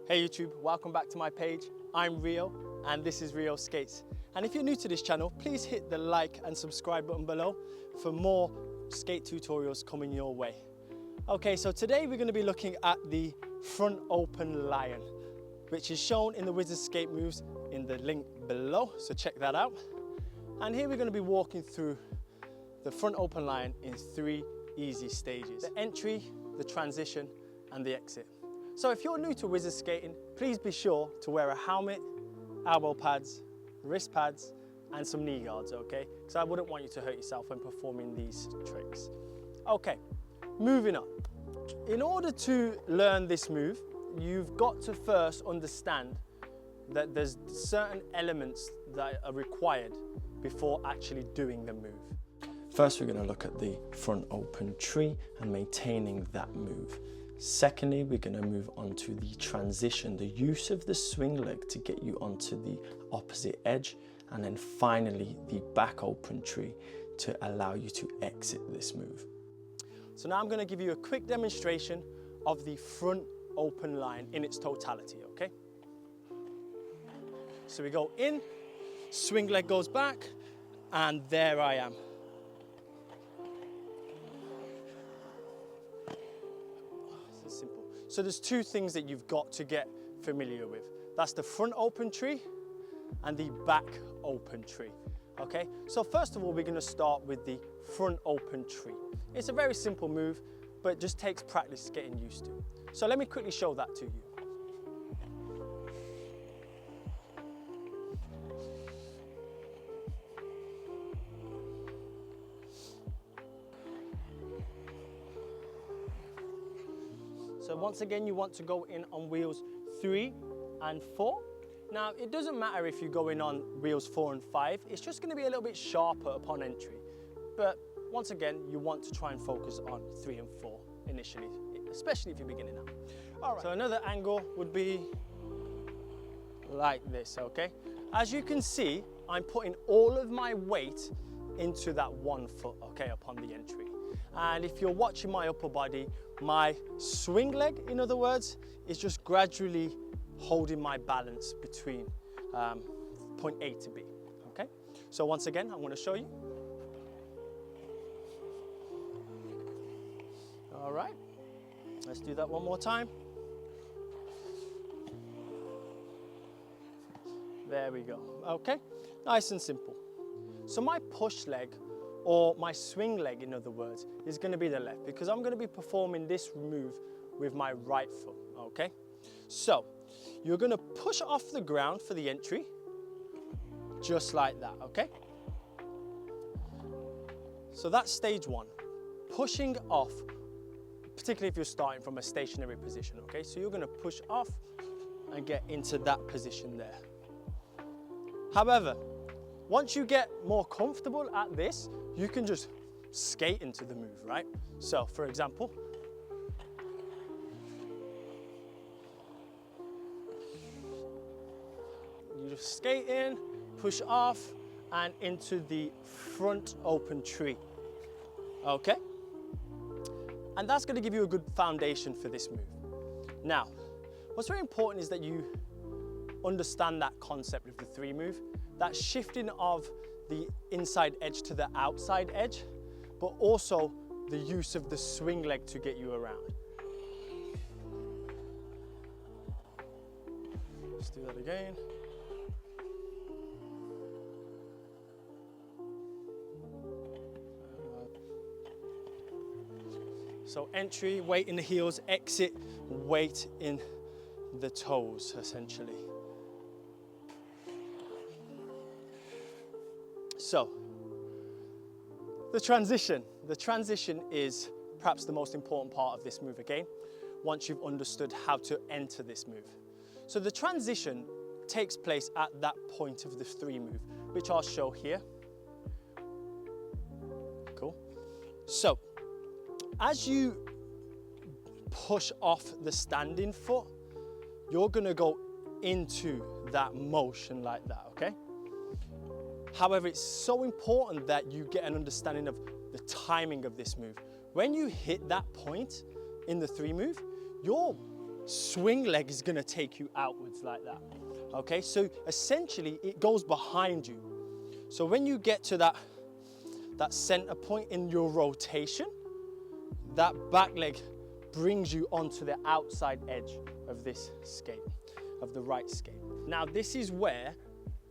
Hey YouTube, welcome back to my page. I'm Rio and this is Rio Skates. And if you're new to this channel, please hit the like and subscribe button below for more skate tutorials coming your way. Okay, so today we're going to be looking at the front open lion, which is shown in the Wizard Skate moves in the link below, so check that out. And here we're going to be walking through the front open lion in 3 easy stages: the entry, the transition and the exit. So if you're new to Wizard Skating, please be sure to wear a helmet, elbow pads, wrist pads, and some knee guards, okay? Because I wouldn't want you to hurt yourself when performing these tricks. Okay, moving on. In order to learn this move, you've got to first understand that there's certain elements that are required before actually doing the move. First, we're going to look at the front open tree and maintaining that move. Secondly, we're going to move on to the transition, the use of the swing leg to get you onto the opposite edge. And then finally, the back open tree to allow you to exit this move. So now I'm going to give you a quick demonstration of the front open line in its totality, okay? So we go in, swing leg goes back, and there I am. Simple. So there's 2 things that you've got to get familiar with. That's the front open tree and the back open tree. Okay, so first of all, we're going to start with the front open tree. It's a very simple move, but it just takes practice getting used to. So let me quickly show that to you. So once again, you want to go in on wheels 3 and 4. Now, it doesn't matter if you go in on wheels 4 and 5, it's just going to be a little bit sharper upon entry. But once again, you want to try and focus on 3 and 4 initially, especially if you're beginning now. All right, so another angle would be like this, okay? As you can see, I'm putting all of my weight into that 1 foot, okay, upon the entry. And if you're watching my upper body, my swing leg, in other words, is just gradually holding my balance between point A to B, okay? So once again, I'm going to show you. All right, let's do that one more time. There we go, okay? Nice and simple. So my push leg, or my swing leg, in other words, is going to be the left, because I'm going to be performing this move with my right foot, okay? So, you're going to push off the ground for the entry, just like that, okay? So that's stage 1, pushing off, particularly if you're starting from a stationary position, okay? So you're going to push off and get into that position there. However, once you get more comfortable at this, you can just skate into the move, right? So, for example, you just skate in, push off, and into the front open tree, okay? And that's going to give you a good foundation for this move. Now, what's very important is that you understand that concept of the 3 move, that shifting of the inside edge to the outside edge, but also the use of the swing leg to get you around. Let's do that again. So entry, weight in the heels, exit, weight in the toes, essentially. So, the transition is perhaps the most important part of this move again, once you've understood how to enter this move. So the transition takes place at that point of the 3 move, which I'll show here. Cool. So, as you push off the standing foot, you're gonna go into that motion like that, okay? However, it's so important that you get an understanding of the timing of this move. When you hit that point in the 3 move, your swing leg is gonna take you outwards like that. Okay, so essentially it goes behind you. So when you get to that center point in your rotation, that back leg brings you onto the outside edge of this skate, of the right skate. Now this is where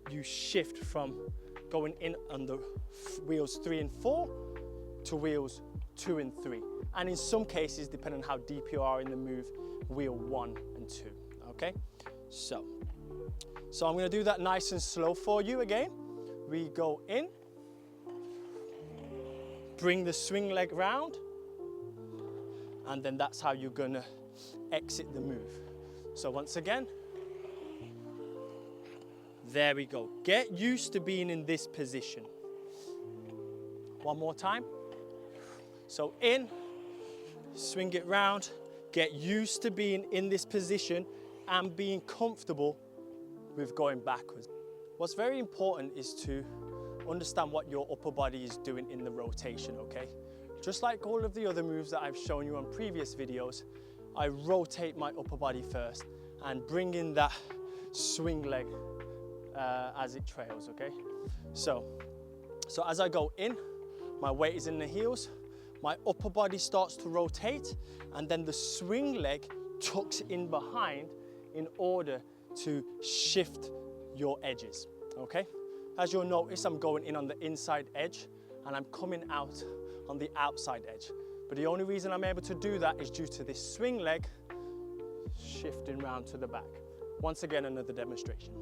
you shift from going in on the wheels 3 and 4 to wheels 2 and 3. And in some cases, depending on how deep you are in the move, wheel 1 and 2, okay? So I'm gonna do that nice and slow for you again. We go in, bring the swing leg round, and then that's how you're gonna exit the move. So once again, there we go. Get used to being in this position. One more time. So in, swing it round, get used to being in this position and being comfortable with going backwards. What's very important is to understand what your upper body is doing in the rotation, okay? Just like all of the other moves that I've shown you on previous videos, I rotate my upper body first and bring in that swing leg as it trails, okay? So as I go in, my weight is in the heels, my upper body starts to rotate, and then the swing leg tucks in behind in order to shift your edges, okay? As you'll notice, I'm going in on the inside edge and I'm coming out on the outside edge. But the only reason I'm able to do that is due to this swing leg shifting round to the back. Once again, another demonstration.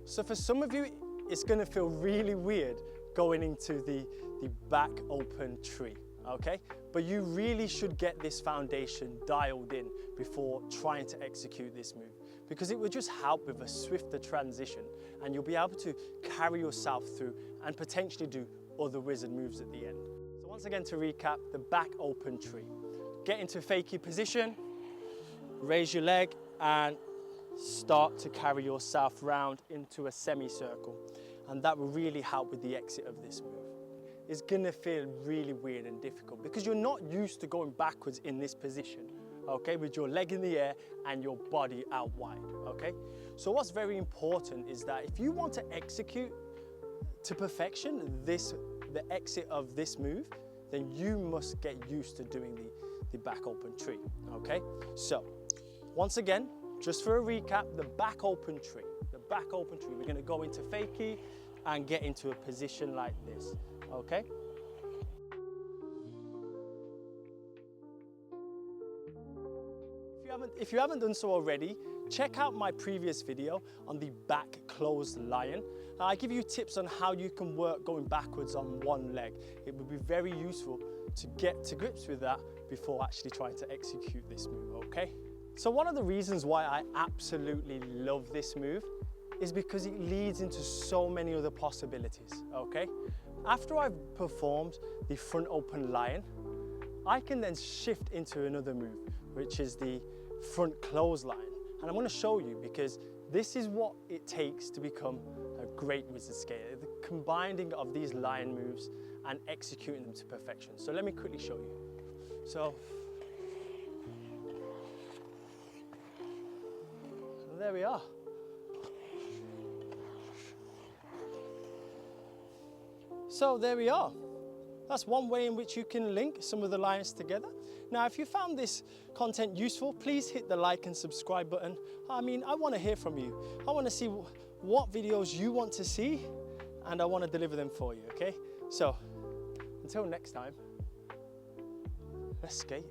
So for some of you, it's gonna feel really weird going into the back open tree, okay? But you really should get this foundation dialed in before trying to execute this move, because it will just help with a swifter transition and you'll be able to carry yourself through and potentially do other wizard moves at the end. So once again, to recap, the back open tree. Get into fakie position, raise your leg and start to carry yourself round into a semicircle, and that will really help with the exit of this move. It's gonna feel really weird and difficult because you're not used to going backwards in this position, okay, with your leg in the air and your body out wide, okay? So what's very important is that if you want to execute to perfection the exit of this move, then you must get used to doing the back open tree, okay? So once again, just for a recap, the back open tree, we're gonna go into fakie and get into a position like this, okay? If you haven't done so already, check out my previous video on the back closed lion. I give you tips on how you can work going backwards on one leg. It would be very useful to get to grips with that before actually trying to execute this move, okay? So one of the reasons why I absolutely love this move is because it leads into so many other possibilities, okay? After I've performed the front open lion, I can then shift into another move, which is the front clothesline. And I'm gonna show you because this is what it takes to become a great wizard skater, the combining of these lion moves and executing them to perfection. So let me quickly show you. So there we are. So there we are. That's one way in which you can link some of the lions together. Now, if you found this content useful, please hit the like and subscribe button. I mean, I want to hear from you. I want to see what videos you want to see, and I want to deliver them for you, okay? So, until next time, let's skate.